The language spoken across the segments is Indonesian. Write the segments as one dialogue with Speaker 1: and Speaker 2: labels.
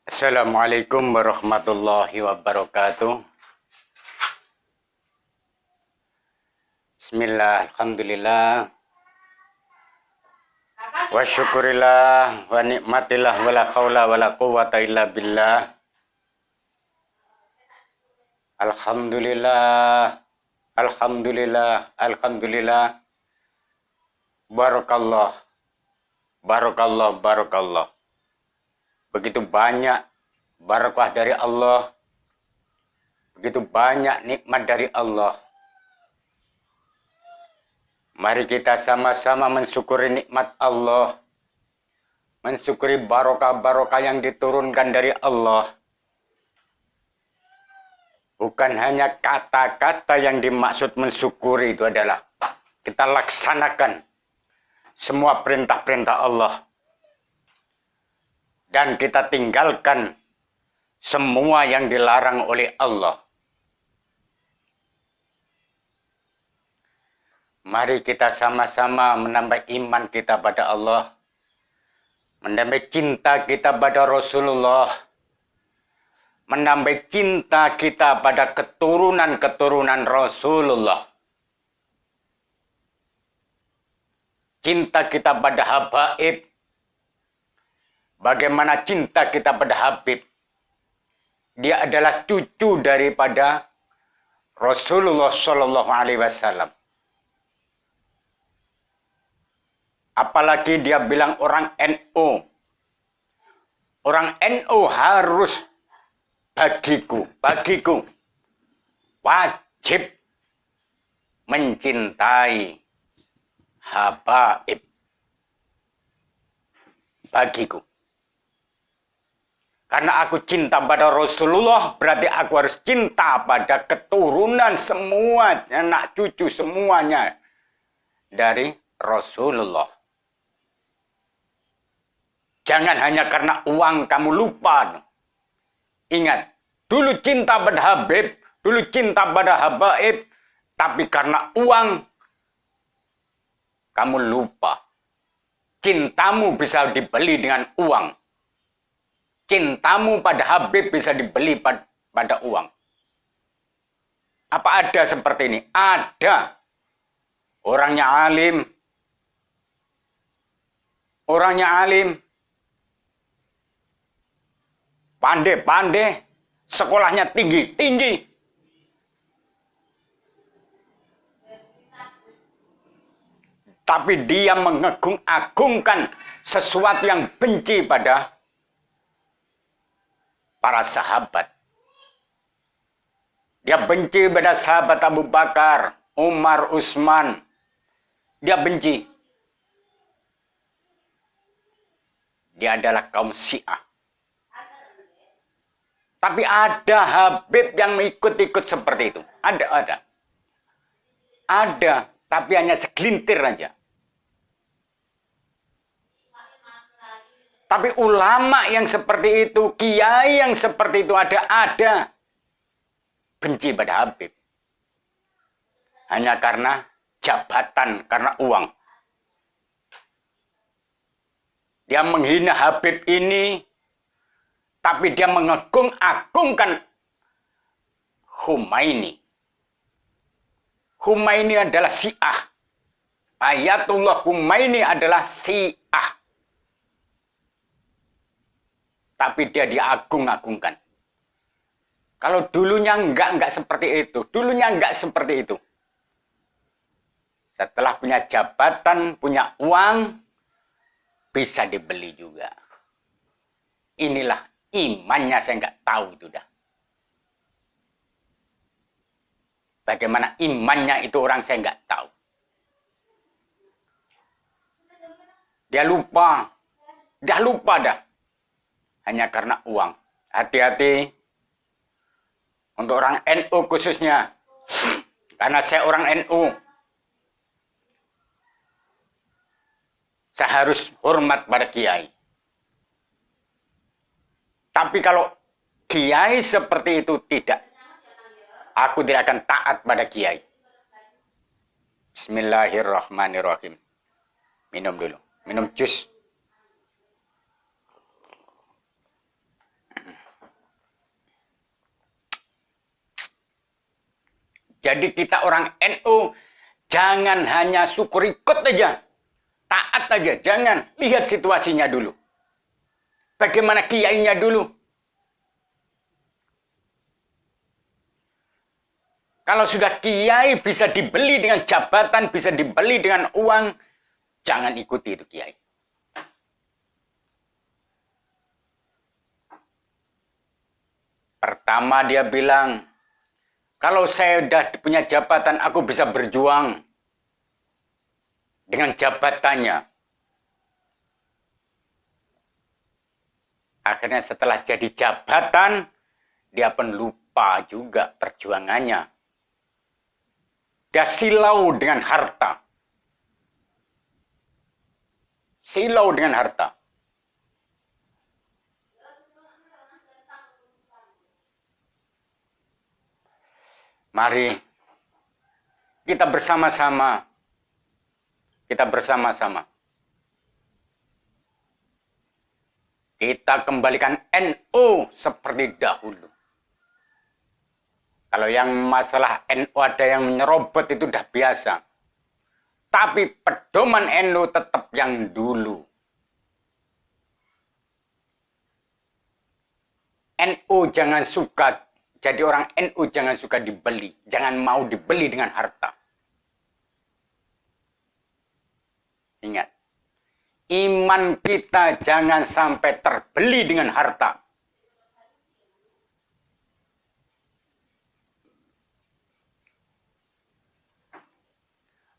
Speaker 1: Assalamualaikum warahmatullahi wabarakatuh. Bismillah, alhamdulillah, wa syukurillah, wa nikmatillah, wa la khawla wa la quwwata illa billah. Alhamdulillah, alhamdulillah, alhamdulillah. Barakallah, barakallah, barakallah. Begitu banyak barakah dari Allah, begitu banyak nikmat dari Allah. Mari kita sama-sama mensyukuri nikmat Allah, mensyukuri barokah-barokah yang diturunkan dari Allah. Bukan hanya kata-kata yang dimaksud mensyukuri, itu adalah kita laksanakan semua perintah-perintah Allah. Dan kita tinggalkan semua yang dilarang oleh Allah. Mari kita sama-sama menambah iman kita pada Allah, menambah cinta kita pada Rasulullah, menambah cinta kita pada keturunan-keturunan Rasulullah. Cinta kita pada habaib, bagaimana cinta kita pada Habib. Dia adalah cucu daripada Rasulullah Shallallahu Alaihi Wasallam. Apalagi dia bilang orang NU. Orang NU harus bagiku wajib mencintai habaib. Bagiku. Karena aku cinta pada Rasulullah, berarti aku harus cinta pada keturunan semua, anak cucu semuanya dari Rasulullah. Jangan hanya karena uang kamu lupa. Ingat, dulu cinta pada Habib, dulu cinta pada habaib, tapi karena uang kamu lupa. Cintamu bisa dibeli dengan uang. Cintamu pada Habib bisa dibeli pada uang. Apa ada seperti ini? Ada. Orangnya alim. Orangnya alim. Pandai-pandai. Sekolahnya tinggi-tinggi. Tapi dia mengagung-agungkan sesuatu yang benci pada para sahabat. Dia benci pada sahabat Abu Bakar, Umar, Utsman. Dia benci. Dia adalah kaum Syiah. Tapi ada Habib yang ikut-ikut seperti itu. Ada. Ada, tapi hanya segelintir aja. Tapi ulama yang seperti itu, kiai yang seperti itu ada. Benci pada Habib. Hanya karena jabatan, karena uang. Dia menghina Habib ini, tapi dia mengagung-agungkan Khomeini. Khomeini adalah Syiah. Ayatullah Khomeini adalah Syiah. Tapi dia diagung-agungkan. Kalau dulunya enggak seperti itu. Dulunya enggak seperti itu. Setelah punya jabatan, punya uang, bisa dibeli juga. Inilah imannya, saya enggak tahu itu dah. Bagaimana imannya itu orang saya enggak tahu. Dia lupa dah. Hanya karena uang. Hati-hati untuk orang NU khususnya. Karena saya orang NU. Saya harus hormat pada kiai. Tapi kalau kiai seperti itu tidak. Aku tidak akan taat pada kiai. Bismillahirrahmanirrahim. Minum dulu. Minum jus. Jadi kita orang NU jangan hanya syukur ikut aja. Taat aja, jangan. Lihat situasinya dulu. Bagaimana kiainya dulu. Kalau sudah kiai bisa dibeli dengan jabatan, bisa dibeli dengan uang, jangan ikuti itu kiai. Pertama dia bilang, kalau saya sudah punya jabatan, aku bisa berjuang dengan jabatannya. Akhirnya setelah jadi jabatan, dia pun lupa juga perjuangannya. Dia silau dengan harta. Silau dengan harta. Mari kita bersama-sama. Kita bersama-sama. Kita kembalikan NU seperti dahulu. Kalau yang masalah NU ada yang menyerobot itu udah biasa. Tapi pedoman NU tetap yang dulu. NU jangan suka. Jadi orang NU jangan suka dibeli. Jangan mau dibeli dengan harta. Ingat. Iman kita jangan sampai terbeli dengan harta.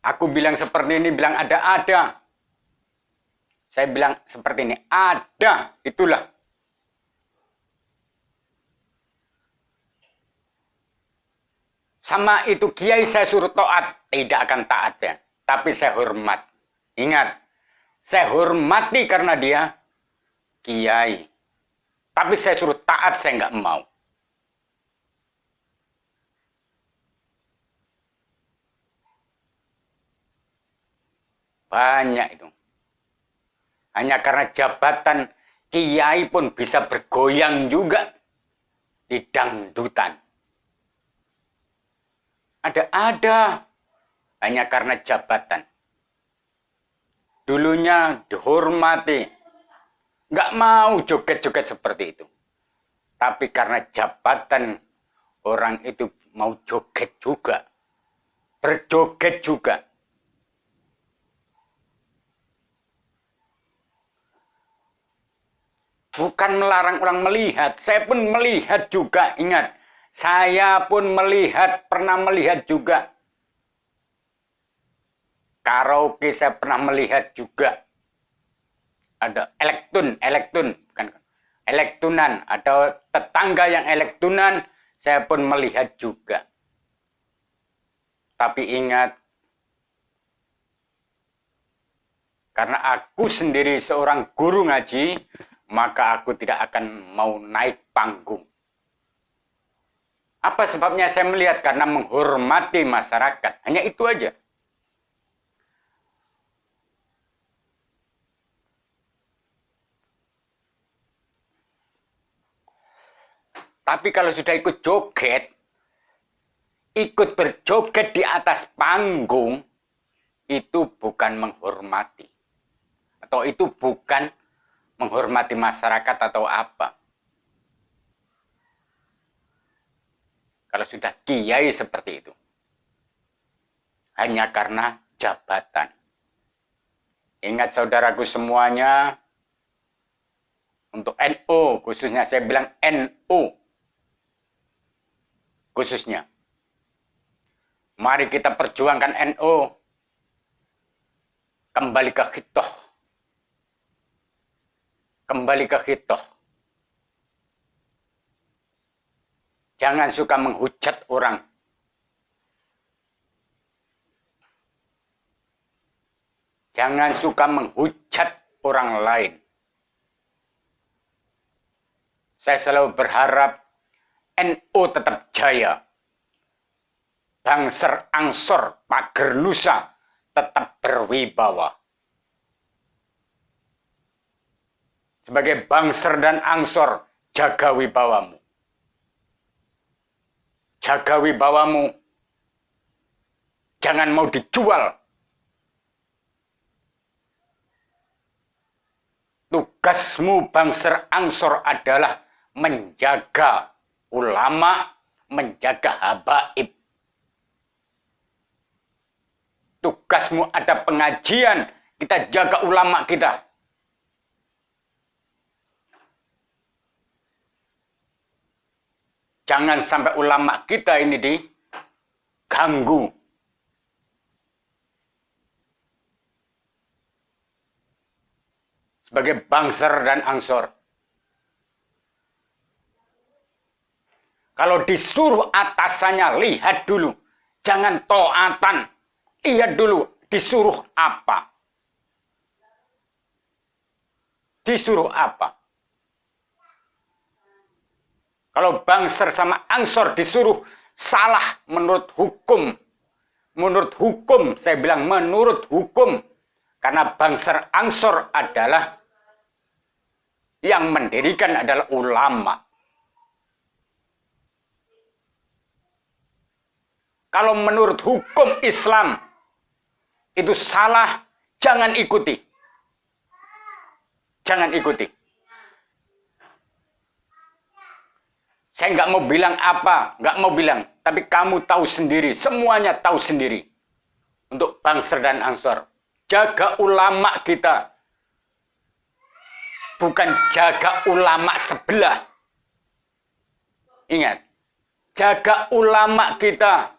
Speaker 1: Aku bilang seperti ini, bilang ada. Saya bilang seperti ini, ada. Itulah. Sama itu kiai saya suruh taat, tidak akan taat ya. Tapi saya hormat. Ingat, saya hormati karena dia kiai. Tapi saya suruh taat, saya nggak mau. Banyak itu. Hanya karena jabatan kiai pun bisa bergoyang juga di dangdutan. Ada. Hanya karena jabatan. Dulunya dihormati. Nggak mau joget-joget seperti itu. Tapi karena jabatan, orang itu mau joget juga. Berjoget juga. Bukan melarang orang melihat. Saya pun melihat juga, ingat. Saya pun pernah melihat juga. Karaoke saya pernah melihat juga. Ada elektun, bukan elektunan. Ada tetangga yang elektunan, saya pun melihat juga. Tapi ingat, karena aku sendiri seorang guru ngaji, maka aku tidak akan mau naik panggung. Apa sebabnya saya melihat? Karena menghormati masyarakat. Hanya itu aja. Tapi kalau sudah ikut joget, ikut berjoget di atas panggung, itu bukan menghormati. Atau itu bukan menghormati masyarakat atau apa. Kalau sudah kiai seperti itu. Hanya karena jabatan. Ingat saudaraku semuanya, untuk NU, khususnya saya bilang NU. Khususnya. Mari kita perjuangkan NU. Kembali ke khitoh. Kembali ke khitoh. Jangan suka menghujat orang. Jangan suka menghujat orang lain. Saya selalu berharap NU tetap jaya. Bangser Ansor Pager Nusa tetap berwibawa. Sebagai bangser dan Ansor, jaga wibawamu. Jaga wibawamu. Jangan mau dijual. Tugasmu Bangser Ansor adalah menjaga ulama, menjaga habaib. Tugasmu ada pengajian, kita jaga ulama kita. Jangan sampai ulama kita ini diganggu. Sebagai Bangser dan Ansor. Kalau disuruh atasannya, lihat dulu. Jangan taatan. Lihat dulu, disuruh apa? Disuruh apa? Kalau Bangser sama Ansor disuruh salah menurut hukum. Menurut hukum, saya bilang menurut hukum. Karena Bangser Ansor adalah yang mendirikan adalah ulama. Kalau menurut hukum Islam itu salah, jangan ikuti. Jangan ikuti. Saya nggak mau bilang apa, nggak mau bilang. Tapi kamu tahu sendiri, semuanya tahu sendiri. Untuk Bangser dan Ansor. Jaga ulama kita. Bukan jaga ulama sebelah. Ingat, jaga ulama kita.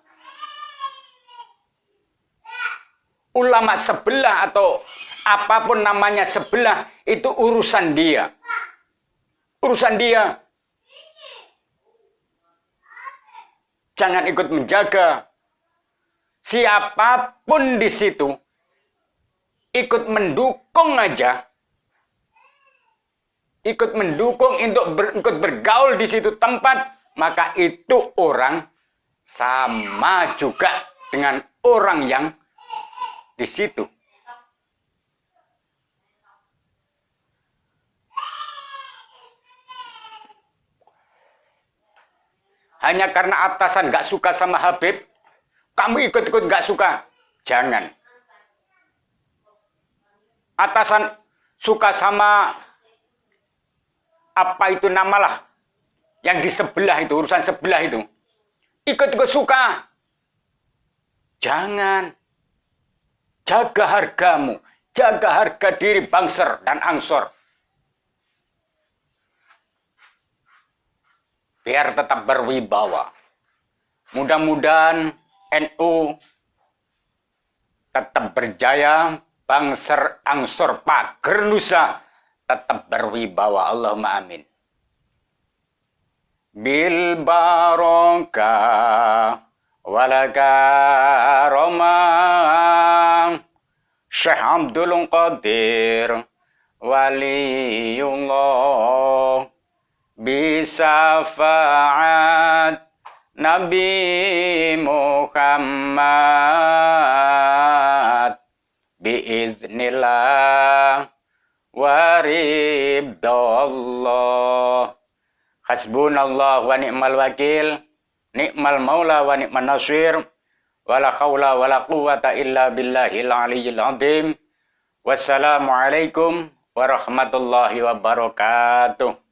Speaker 1: Ulama sebelah atau apapun namanya sebelah, itu urusan dia. Urusan dia. Jangan ikut menjaga. Siapapun di situ, ikut mendukung aja. Ikut mendukung ikut bergaul di situ tempat, maka itu orang sama juga dengan orang yang di situ. Hanya karena atasan gak suka sama Habib, kamu ikut-ikut gak suka. Jangan. Atasan suka sama apa itu namalah yang di sebelah itu, urusan sebelah itu, ikut-ikut suka. Jangan. Jaga hargamu, jaga harga diri Bangser dan Ansor. Biar tetap berwibawa. Mudah-mudahan NU tetap berjaya, Bangser Ansor pager nusa tetap berwibawa. Allahumma amin. Bil barokah walakaromah Syekh Abdul Qadir Waliullah bisafaat Nabi Muhammad biiznillah waridallah. Hasbunallah wa ni'mal wakil, ni'mal maula wa ni'man nasir, wala haula wala quwata illa billahil aliyyil azim. Wassalamualaikum warahmatullahi wabarakatuh.